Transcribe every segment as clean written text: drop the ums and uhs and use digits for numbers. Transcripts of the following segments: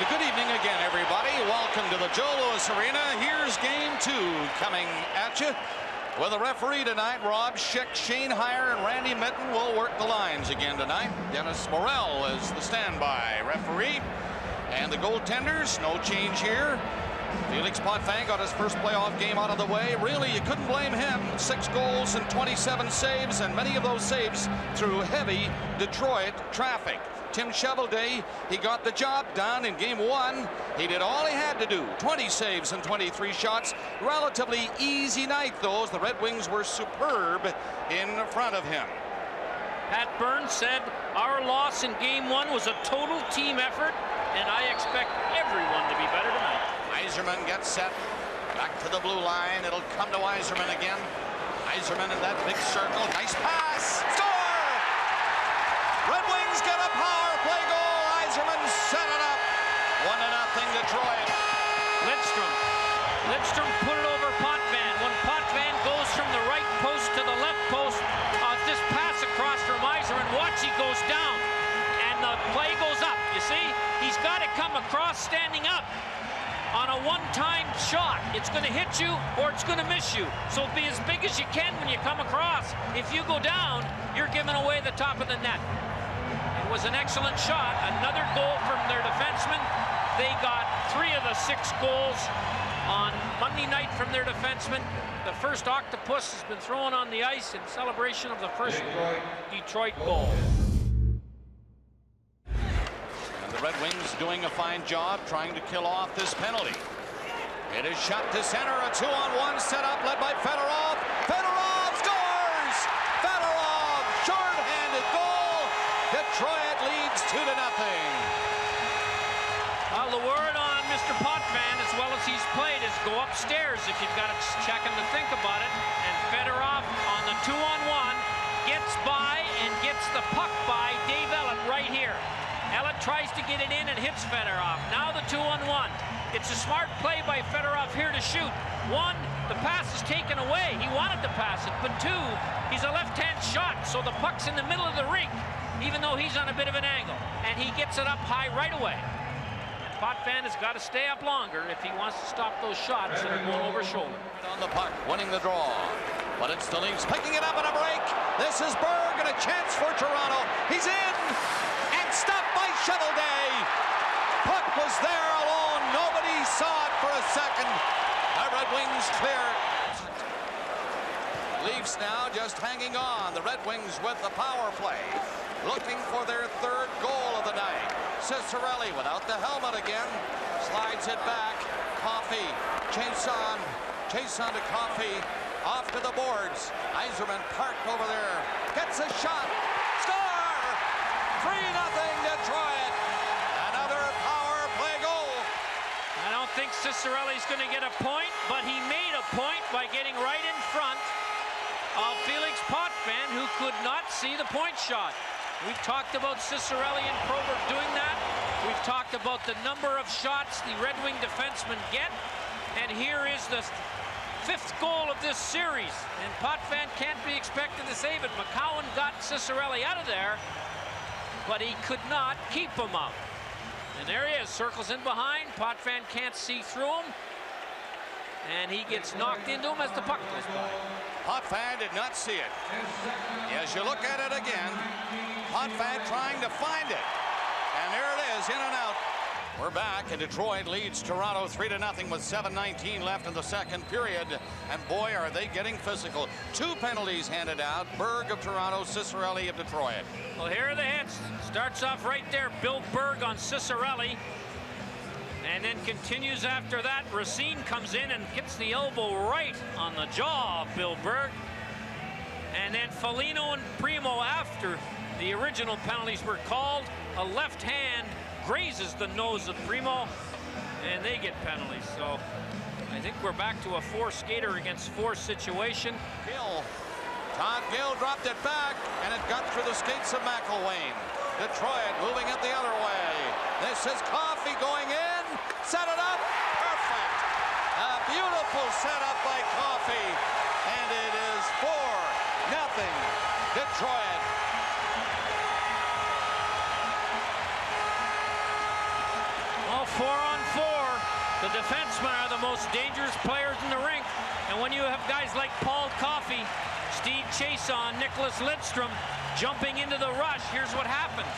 Good evening again, everybody. Welcome to the Joe Louis Arena. Here's game 2 coming at you. With a referee tonight, Rob Schick, Shane Heyer, and Randy Mitten will work the lines again tonight. Dennis Morrell is the standby referee. And the goaltenders, no change here. Felix Potvin got his first playoff game out of the way. Really, you couldn't blame him. 6 goals and 27 saves, and many of those saves through heavy Detroit traffic. Tim Cheveldae, he got the job done in game 1. He did all he had to do. 20 saves and 23 shots. Relatively easy night, though, as the Red Wings were superb in front of him. Pat Burns said, our loss in game 1 was a total team effort, and I expect everyone to be better tonight. Yzerman gets set. Back to the blue line. It'll come to Yzerman again. Yzerman in that big circle. Nice pass. Score! Red Wings get a power play goal. Yzerman set it up. 1-0 Detroit. Lidstrom put it over Potvin. When Potvin goes from the right post to the left post, this pass across from Yzerman, watch, he goes down. And the play goes up. You see, he's got to come across standing up. On a one-time shot, it's going to hit you or it's going to miss you. So be as big as you can when you come across. If you go down, you're giving away the top of the net. It was an excellent shot. Another goal from their defenseman. They got 3 of the 6 goals on Monday night from their defenseman. The first octopus has been thrown on the ice in celebration of the first Detroit goal. The Red Wings doing a fine job trying to kill off this penalty. It is shot to center, a 2-on-1 setup led by Fedorov. Fedorov scores! Fedorov, short-handed goal. Detroit leads 2-0. Well, the word on Mr. Potvin, as well as he's played, is go upstairs if you've got to check him to think about it. And Fedorov on the 2-on-1 gets by and gets the puck by Dave Ellett right here. Ellett tries to get it in and hits Fedorov. Now the 2-on-1. It's a smart play by Fedorov here to shoot. 1, the pass is taken away. He wanted to pass it. But 2, he's a left-hand shot, so the puck's in the middle of the rink, even though he's on a bit of an angle. And he gets it up high right away. And Potvin has got to stay up longer if he wants to stop those shots that are going over shoulder. On the puck, winning the draw. But it's the Leafs picking it up in a break. This is Berg and a chance for Toronto. He's in! Stopped by Cheveldae. Puck was there alone. Nobody saw it for a second. The Red Wings clear. Leafs now just hanging on. The Red Wings with the power play. Looking for their 3rd goal of the night. Cicerelli without the helmet again. Slides it back. Coffey. Chase on to Coffey. Off to the boards. Yzerman parked over there. Gets a shot. Score! 3-0 Detroit. Another power play goal. I don't think Cicerelli's going to get a point, but he made a point by getting right in front of Felix Potvin, who could not see the point shot. We've talked about Cicerelli and Probert doing that. We've talked about the number of shots the Red Wing defensemen get. And here is the 5th goal of this series. And Potvin can't be expected to save it. McCowan got Cicerelli out of there, but he could not keep him out. And there he is, circles in behind. Potvin can't see through him. And he gets knocked into him as the puck goes by. Potvin did not see it. As you look at it again, Potvin trying to find it. And there it is, in and out. We're back, and Detroit leads Toronto 3-0 with 7:19 left in the second period. And boy, are they getting physical. 2 penalties handed out. Berg of Toronto, Cicerelli of Detroit. Well, here are the hits. Starts off right there, Bill Berg on Cicerelli. And then continues after that. Racine comes in and gets the elbow right on the jaw of Bill Berg. And then Foligno and Primo, after the original penalties were called, a left hand grazes the nose of Primo, and they get penalties. So I think we're back to a 4-skater against 4 situation. Todd Gill dropped it back, and it got through the skates of McElwain. Detroit moving it the other way. This is Coffey going in, set it up, perfect. A beautiful setup by Coffey, and it is 4-0 Detroit. 4-on-4. The defensemen are the most dangerous players in the rink. And when you have guys like Paul Coffey, Steve Chason, Nicholas Lidstrom jumping into the rush, here's what happens.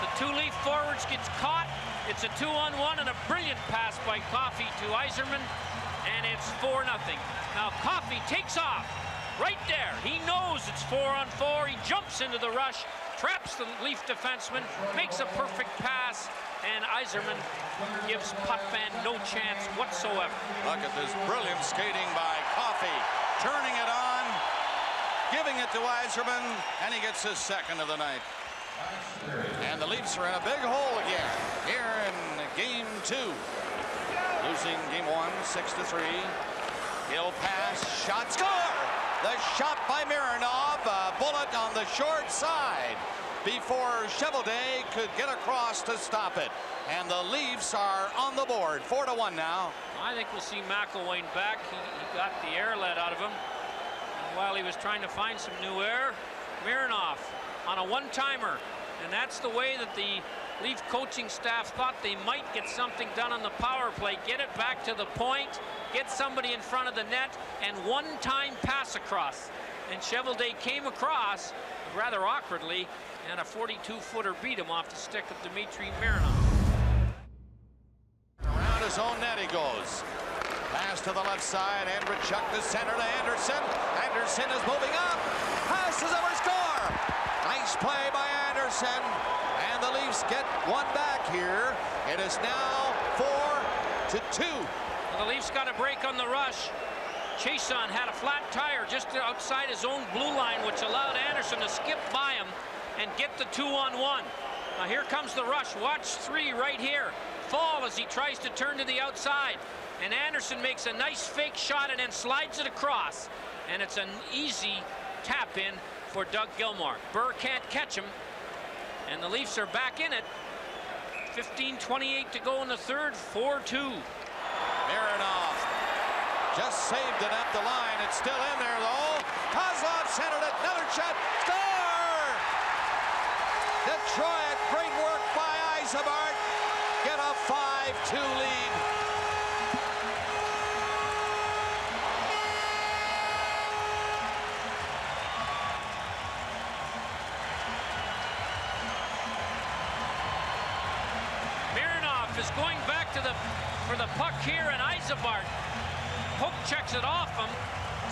The two Leaf forwards gets caught. It's a 2-on-1 and a brilliant pass by Coffey to Yzerman, and it's 4-0. Now Coffey takes off right there. He knows it's 4-on-4. He jumps into the rush, traps the Leaf defenseman, makes a perfect pass, and Yzerman gives Potvin no chance whatsoever. Look at this brilliant skating by Coffey, turning it on, giving it to Yzerman, and he gets his second of the night. And the Leafs are in a big hole again here in game 2. Losing game 1, 6-3. Hill pass, shot, score! The shot by Mironov, a bullet on the short side before Cheveldae could get across to stop it. And the Leafs are on the board, 4-1 now. I think we'll see McElwain back. He got the air let out of him. And while he was trying to find some new air, Mironov on a one-timer. And that's the way that the Leaf coaching staff thought they might get something done on the power play. Get it back to the point, get somebody in front of the net, and one-time pass across. And Cheveldae came across rather awkwardly, and a 42-footer beat him off the stick of Dmitry Mironov. Around his own net he goes. Pass to the left side, Andrechuk to center to Anderson. Anderson is moving up. Passes over, score! Nice play by Anderson. And the Leafs get one back here. It is now 4-2. Well, the Leafs got a break on the rush. Chason had a flat tire just outside his own blue line, which allowed Anderson to skip by him and get the 2-on-1. Now here comes the rush. Watch 3 right here. Fall as he tries to turn to the outside. And Anderson makes a nice fake shot and then slides it across. And it's an easy tap in for Doug Gilmour. Burr can't catch him. And the Leafs are back in it. 15:28 to go in the third, 4-2. Mironov just saved it up the line. It's still in there though. Kozlov centered it. Another shot. Score! Detroit, great work by Yzerman. Get a 5-2 lead. Mironov is going back to for the puck here, and Yzerman poke checks it off him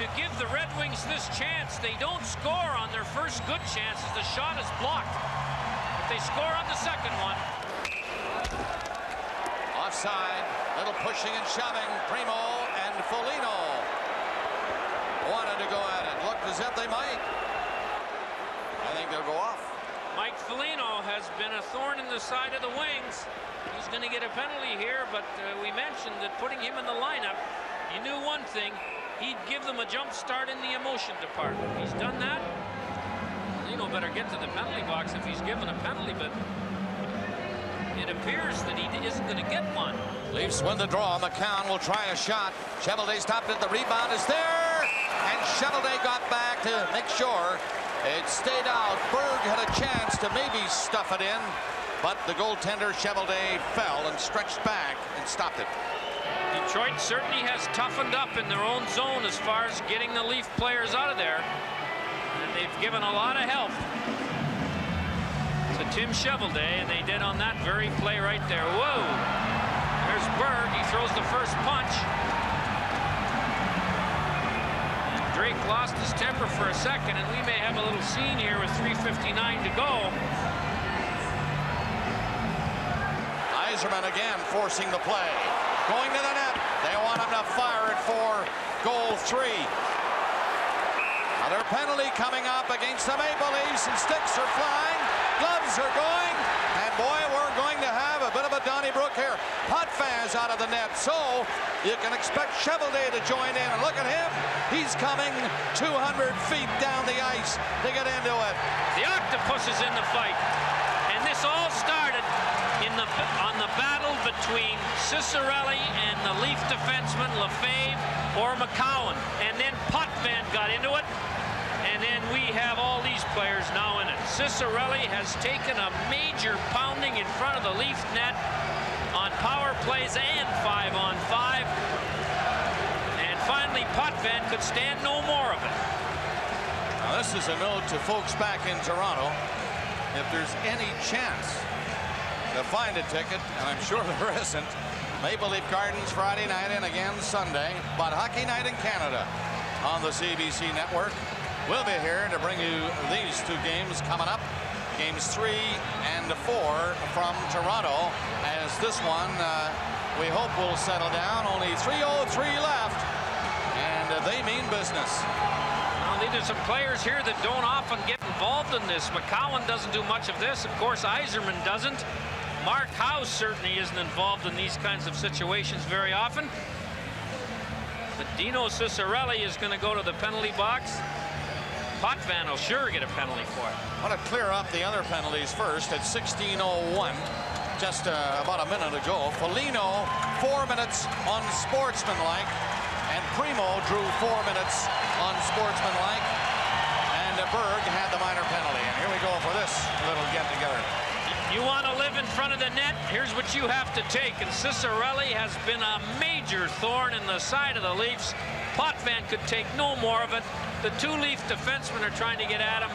to give the Red Wings this chance. They don't score on their first good chance as the shot is blocked. But they score on the second one. Offside, little pushing and shoving. Primo and Foligno wanted to go at it. Looked as if they might. I think they'll go off. Mike Foligno has been a thorn in the side of the Wings. He's going to get a penalty here, but we mentioned that putting him in the lineup, you knew one thing, he'd give them a jump start in the emotion department. He's done that. Foligno better get to the penalty box if he's given a penalty, but it appears that he isn't going to get one. Leafs win the draw. McCown will try a shot. Cheveldae stopped it. The rebound is there. And Cheveldae got back to make sure it stayed out. Berg had a chance to maybe stuff it in, but the goaltender Cheveldae fell and stretched back and stopped it. Detroit certainly has toughened up in their own zone as far as getting the Leaf players out of there. And they've given a lot of help to Tim Cheveldae, and they did on that very play right there. Whoa! There's Berg. He throws the first punch. And Drake lost his temper for a second, and we may have a little scene here with 3:59 to go. Yzerman again forcing the play. Going to the net. They want him to fire it for goal 3. Another penalty coming up against the Maple Leafs, and sticks are flying. Gloves are going. And boy, we're going to have a bit of a Donnybrook here. Potvin out of the net. So you can expect Cheveldae to join in. And look at him. He's coming 200 feet down the ice to get into it. The Octopus is in the fight. And this all started on the battle between Cicerelli and the Leaf defenseman Lefebvre or McCowan. And then Potvin got into it. And then we have all these players now in it. Cicerelli has taken a major pounding in front of the Leaf net on plays and 5-on-5. And finally, Potvin could stand no more of it. Now, this is a note to folks back in Toronto. If there's any chance to find a ticket, and I'm sure there isn't, Maple Leaf Gardens Friday night and again Sunday, but Hockey Night in Canada on the CBC network. We'll be here to bring you these two games coming up. Games 3 and 4 from Toronto, as this one we hope will settle down. Only 3:03 left, and they mean business. Well, there's some players here that don't often get involved in this. McCowan doesn't do much of this. Of course, Yzerman doesn't. Mark House certainly isn't involved in these kinds of situations very often. But Dino Ciccarelli is going to go to the penalty box. Potvin will sure get a penalty for it. I want to clear up the other penalties first at 16:01. Just about a minute ago. Foligno, 4 minutes unsportsmanlike. And Primo drew 4 minutes unsportsmanlike. And Berg had the minor penalty. And here we go for this little get-together. You want to live in front of the net? Here's what you have to take. And Ciccarelli has been a major thorn in the side of the Leafs. Potvin could take no more of it. The two Leaf defensemen are trying to get at him.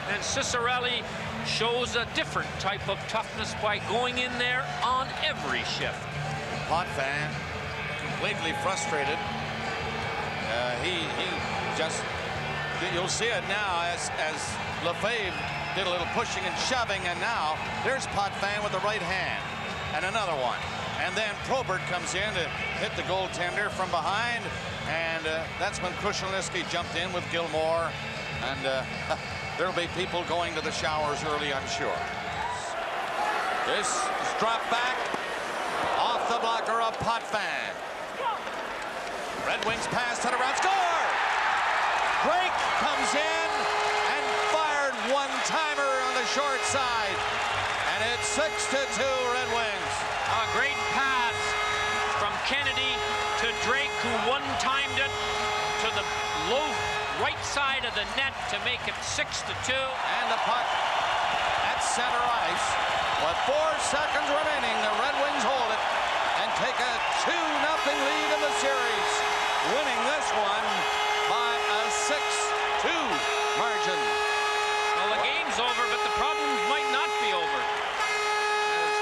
And Ciccarelli shows a different type of toughness by going in there on every shift. Potvin completely frustrated. He just, you'll see it now as Lefebvre did a little pushing and shoving, and now there's Potvin with the right hand, and another one. And then Probert comes in to hit the goaltender from behind, and that's when Krushelnyski jumped in with Gilmore, and there'll be people going to the showers early, I'm sure. This is dropped back off the blocker of Potvin. Red Wings pass to the right, score! Drake comes in and fired one-timer on the short side, and it's 6-2 Red Wings. A great pass from Kennedy to Drake, who one-timed it to the low right side of the net to make it 6-2. And the puck at center ice. With 4 seconds remaining, the Red Wings hold it and take a 2-0 lead in the series, winning this one by a 6-2 margin. Well, the game's over, but the problems might not be over. As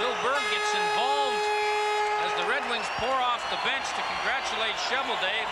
Bill Berg gets involved as the Red Wings pour off the bench to congratulate Shovelday.